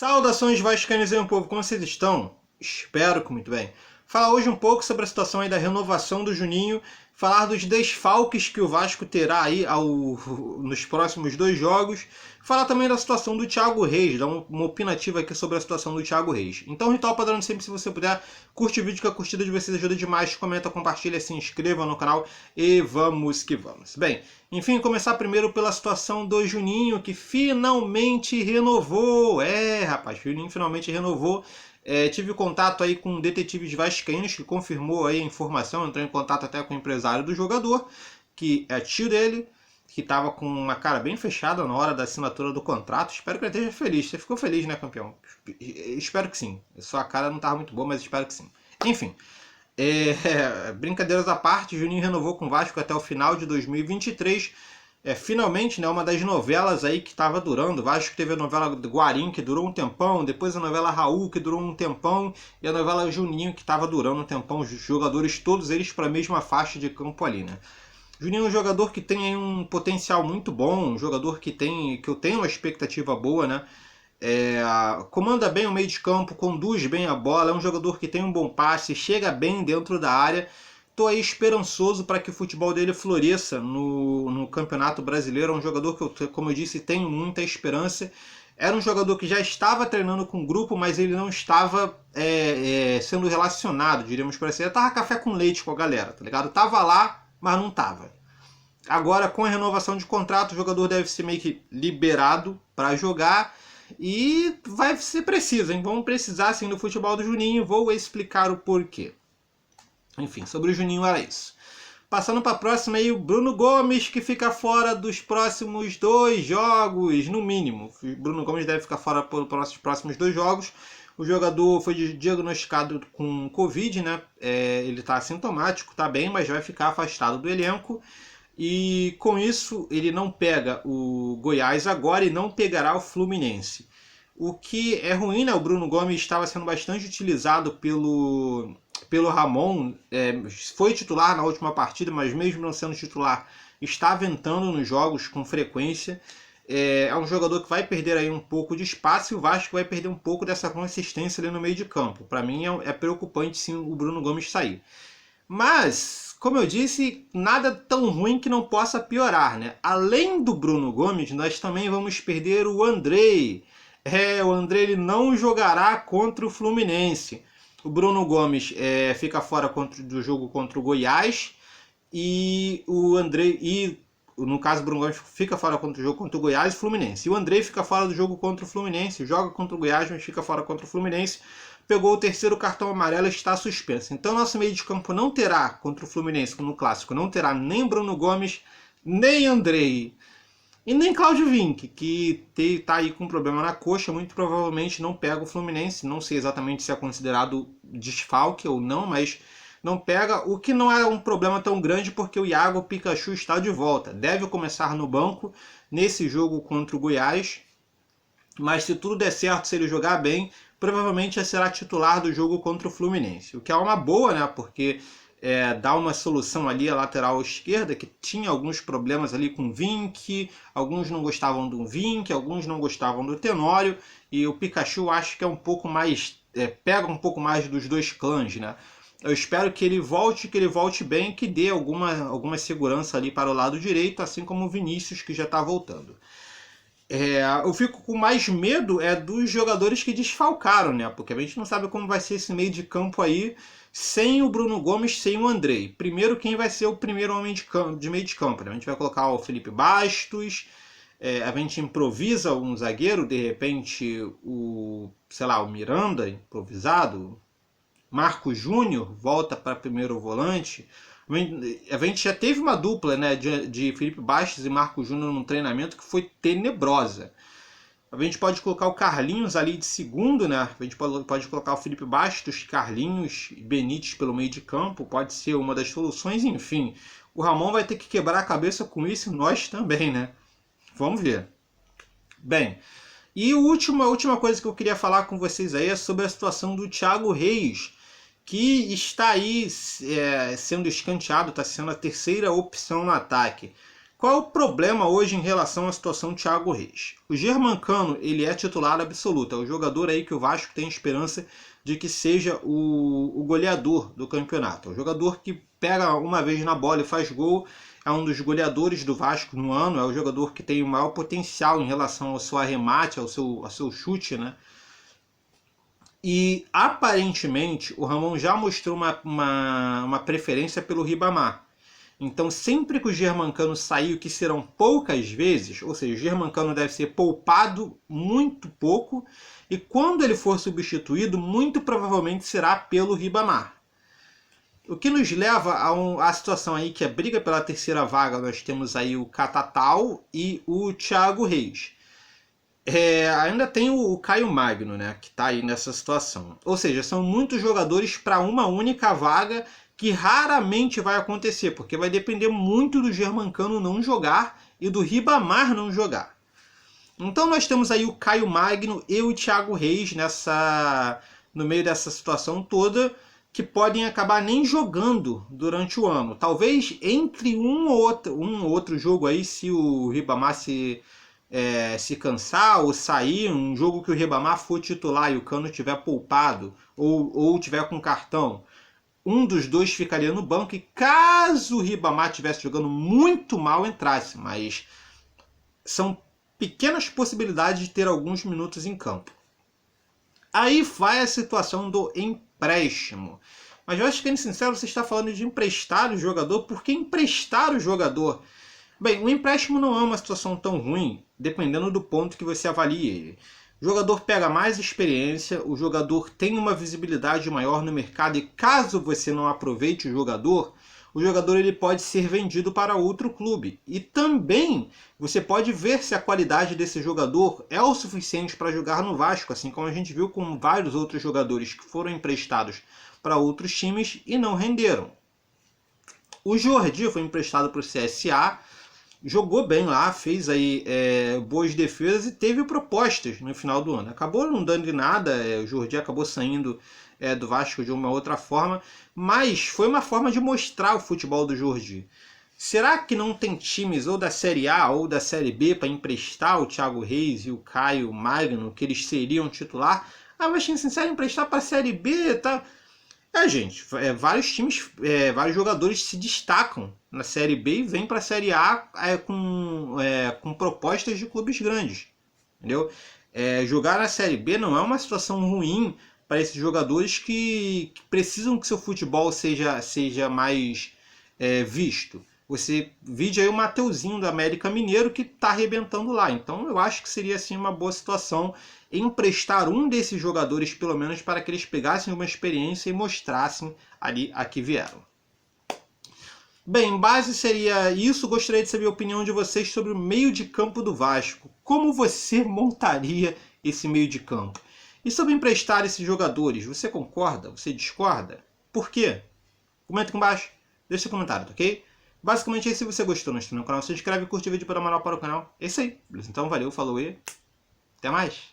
Saudações vascaínos e meu povo, como vocês estão? Espero que muito bem. Falar hoje um pouco sobre a situação aí da renovação do Juninho, falar dos desfalques que o Vasco terá aí nos próximos 2 jogos, falar também da situação do Thiago Reis, dar uma opinativa aqui sobre a situação do Thiago Reis. Então, ritual padrão de sempre, se você puder, curte o vídeo que a curtida de vocês ajuda demais, comenta, compartilha, se inscreva no canal e vamos que vamos. Bem, enfim, começar primeiro pela situação do Juninho, que finalmente renovou. Rapaz, o Juninho finalmente renovou. Tive contato aí com detetives vascaínos que confirmou aí a informação, entrou em contato até com o empresário do jogador, que é tio dele, que estava com uma cara bem fechada na hora da assinatura do contrato. Espero que ele esteja feliz. Você ficou feliz, né, campeão? Espero que sim. Sua cara não estava muito boa, mas espero que sim. Enfim, brincadeiras à parte, Juninho renovou com o Vasco até o final de 2023. Finalmente, né, uma das novelas aí que estava durando. O Vasco teve a novela do Guarim, que durou um tempão, depois a novela Raul, que durou um tempão, e a novela Juninho, que estava durando um tempão. Os jogadores, todos eles para a mesma faixa de campo ali, né? Juninho é um jogador que tem um potencial muito bom, um jogador que eu tenho uma expectativa boa, né? Comanda bem o meio de campo, conduz bem a bola, é um jogador que tem um bom passe, chega bem dentro da área. Estou aí esperançoso para que o futebol dele floresça no Campeonato Brasileiro. É um jogador que, como eu disse, tenho muita esperança. Era um jogador que já estava treinando com o grupo, mas ele não estava sendo relacionado, diríamos por assim. Ele estava café com leite com a galera, tá ligado? Tava lá, mas não tava. Agora, com a renovação de contrato, o jogador deve ser meio que liberado para jogar. E vai ser preciso, hein? Vamos precisar sim do futebol do Juninho. Vou explicar o porquê. Enfim, sobre o Juninho era isso. Passando para a próxima aí, o Bruno Gomes, que fica fora dos próximos 2 jogos, no mínimo. O Bruno Gomes deve ficar fora pelos próximos 2 jogos. O jogador foi diagnosticado com Covid, né? Ele está assintomático, está bem, mas vai ficar afastado do elenco. E com isso, ele não pega o Goiás agora e não pegará o Fluminense. O que é ruim, né? O Bruno Gomes estava sendo bastante utilizado pelo Ramon, foi titular na última partida, mas mesmo não sendo titular, estava entrando nos jogos com frequência. É um jogador que vai perder aí um pouco de espaço e o Vasco vai perder um pouco dessa consistência ali no meio de campo. Para mim é preocupante sim o Bruno Gomes sair. Mas, como eu disse, nada tão ruim que não possa piorar, né? Além do Bruno Gomes, nós também vamos perder o Andrei. O Andrei ele não jogará contra o Fluminense. O Bruno Gomes fica fora do jogo contra o Goiás e o Andrei, no caso o Bruno Gomes fica fora contra o jogo contra o Goiás e o Fluminense. E o Andrei fica fora do jogo contra o Fluminense, joga contra o Goiás, mas fica fora contra o Fluminense. Pegou o 3º cartão amarelo e está suspenso. Então nosso meio de campo não terá, contra o Fluminense no Clássico, não terá nem Bruno Gomes, nem Andrei. E nem Cláudio Vinck, que está aí com problema na coxa, muito provavelmente não pega o Fluminense. Não sei exatamente se é considerado desfalque ou não, mas não pega. O que não é um problema tão grande porque o Iago Pikachu está de volta. Deve começar no banco nesse jogo contra o Goiás. Mas se tudo der certo, se ele jogar bem, provavelmente será titular do jogo contra o Fluminense. O que é uma boa, né? Porque dá uma solução ali à lateral esquerda, que tinha alguns problemas ali com o Vinck, alguns não gostavam do Vinck, alguns não gostavam do Tenório, e o Pikachu acho que é um pouco mais, pega um pouco mais dos 2 clãs, né? Eu espero que ele volte bem, que dê alguma segurança ali para o lado direito, assim como o Vinícius, que já está voltando. Eu fico com mais medo dos jogadores que desfalcaram, né? Porque a gente não sabe como vai ser esse meio de campo aí sem o Bruno Gomes, sem o Andrei. Primeiro, quem vai ser o primeiro homem de meio de campo? Né? A gente vai colocar o Felipe Bastos, a gente improvisa um zagueiro, de repente o Miranda improvisado, Marco Júnior volta para primeiro volante. A gente já teve uma dupla, né, de Felipe Bastos e Marco Júnior num treinamento que foi tenebrosa. A gente pode colocar o Carlinhos ali de segundo, né? A gente pode colocar o Felipe Bastos, Carlinhos e Benítez pelo meio de campo. Pode ser uma das soluções, enfim. O Ramon vai ter que quebrar a cabeça com isso e nós também, né? Vamos ver. Bem, e a última coisa que eu queria falar com vocês aí é sobre a situação do Thiago Reis, que está aí sendo escanteado, está sendo a 3ª opção no ataque. Qual é o problema hoje em relação à situação do Thiago Reis? O Germancano, ele é titular absoluto, é o jogador aí que o Vasco tem esperança de que seja o goleador do campeonato. É o jogador que pega uma vez na bola e faz gol, é um dos goleadores do Vasco no ano, é o jogador que tem o maior potencial em relação ao seu arremate, ao seu chute, né? E aparentemente o Ramon já mostrou uma preferência pelo Ribamar. Então, sempre que o Germancano sair, que serão poucas vezes, ou seja, o Germancano deve ser poupado muito pouco, e quando ele for substituído, muito provavelmente será pelo Ribamar. O que nos leva a situação aí que a briga pela terceira vaga, nós temos aí o Catatal e o Thiago Reis. Ainda tem o Caio Magno, né, que está aí nessa situação. Ou seja, são muitos jogadores para uma única vaga, que raramente vai acontecer, porque vai depender muito do Germancano não jogar e do Ribamar não jogar. Então nós temos aí o Caio Magno e o Thiago Reis no meio dessa situação toda, que podem acabar nem jogando durante o ano. Talvez entre um ou outro jogo aí, se o Ribamar se cansar ou sair, um jogo que o Ribamar for titular e o Cano tiver poupado ou tiver com cartão, um dos dois ficaria no banco e caso o Ribamar estivesse jogando muito mal, entrasse. Mas são pequenas possibilidades de ter alguns minutos em campo. Aí vai a situação do empréstimo. Mas eu acho que, sendo sincero, você está falando de emprestar o jogador. Por que emprestar o jogador? Bem, o empréstimo não é uma situação tão ruim, dependendo do ponto que você avalie ele. O jogador pega mais experiência, o jogador tem uma visibilidade maior no mercado e caso você não aproveite o jogador ele pode ser vendido para outro clube. E também você pode ver se a qualidade desse jogador é o suficiente para jogar no Vasco, assim como a gente viu com vários outros jogadores que foram emprestados para outros times e não renderam. O Jordi foi emprestado para o CSA, jogou bem lá, fez aí boas defesas e teve propostas no final do ano. Acabou não dando de nada, o Jordi acabou saindo do Vasco de uma outra forma, mas foi uma forma de mostrar o futebol do Jordi. Será que não tem times ou da Série A ou da Série B para emprestar o Thiago Reis e o Caio Magno, que eles seriam titular? Mas sincero, emprestar para a Série B, tá? Gente, vários times, vários jogadores se destacam na Série B e vêm para a Série A com propostas de clubes grandes, entendeu? Jogar na Série B não é uma situação ruim para esses jogadores que precisam que seu futebol seja mais visto. Você vide aí o Mateuzinho do América Mineiro que está arrebentando lá. Então eu acho que seria assim uma boa situação emprestar um desses jogadores, pelo menos, para que eles pegassem uma experiência e mostrassem ali a que vieram. Bem, em base seria isso. Gostaria de saber a opinião de vocês sobre o meio de campo do Vasco. Como você montaria esse meio de campo? E sobre emprestar esses jogadores, você concorda? Você discorda? Por quê? Comenta aqui embaixo, deixa seu comentário, tá ok? Basicamente é isso. Se você gostou, no canal, se inscreve, curte o vídeo para mandar para o canal. É isso aí, beleza? Então valeu, falou e até mais!